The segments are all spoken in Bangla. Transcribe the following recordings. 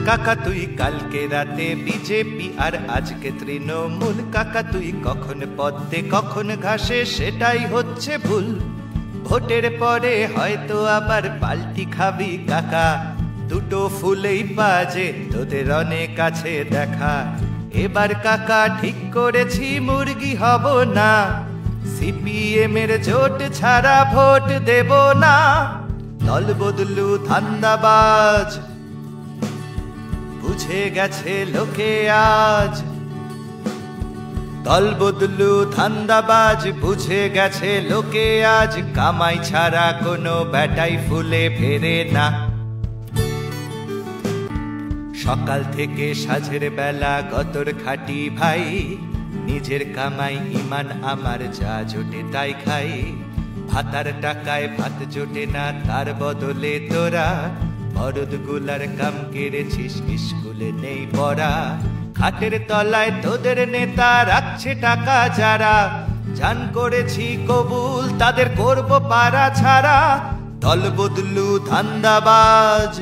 কাকা তুই কালকে রাতে বিজেপি আর আজকে তৃণমূল। কাকা তুই কখন পদ্মে কখন ঘাসে সেটাই হচ্ছে ভুল। ভোটের পরে হয়তো আবার পাল্টি খাবি কাকা, দুটো ফুলেই বাজে তোদের অনেক কাছে দেখা। এবার কাকা ঠিক করেছি মুরগি হব না, সিপিএম এর জোট ছাড়া ভোট দেব না। দল বদলু ধান্দাবাজ বুঝে গেছে লোকে আজ, দল বদলু ধান্দাবাজ বুঝে গেছে লোকে আজ। কামাই ছাড়া কোনো ব্যাটাই ফুলে ফেরে না। সকাল থেকে সাঁঝের বেলা গতর খাটি ভাই, নিজের কামাই ইমান আমার যা জোটে তাই খাই। ভাতার টাকায় ভাত জোটে না, তার বদলে তোরা মরদ গুলার কাম কেড়েছিস, স্কুলে নেই পড়া। খাটের তলায় তোদের নেতা রাখছে টাকা যারা, জান করেছি কবুল তাদের করব পাড়া ছাড়া। দল বদলু ধান্দাবাজ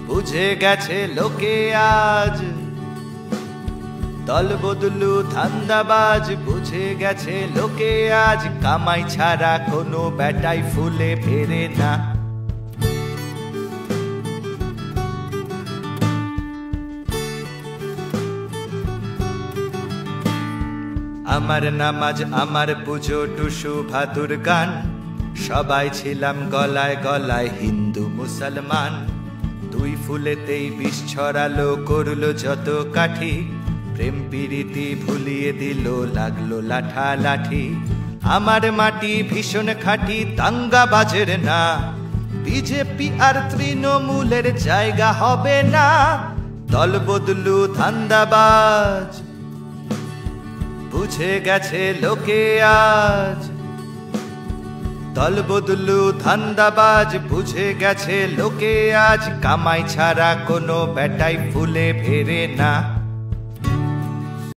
বুঝে গেছে লোকে আজ, দল বদলু ধান্দাবাজ বুঝে গেছে লোকে আজ। কামাই ছাড়া কোনো ব্যাটাই ফুলে ফেরে না। আমার নামাজ আমার পুজো টুসু ভাদুর গান, সবাই ছিলাম গলায় গলায় হিন্দু মুসলমান। দুই ফুলেতেই বিষ ছড়ালো করলো যত কাঠি, প্রেম প্রীতি ভুলিয়ে দিল লাগলো লাঠা লাঠি। আমার মাটি ভীষণ খাঁটি দাঙ্গা বাজের না, বিজেপি আর তৃণমূলের জায়গা হবে না। দল বদলু ধান্দাবাজ বুঝে গেছে লোকে আজ, দল বদলু ধান্দাবাজ বুঝে গেছে লোকে আজ। কামাই ছাড়া কোনো ব্যাটাই ফুলে ফেরে না।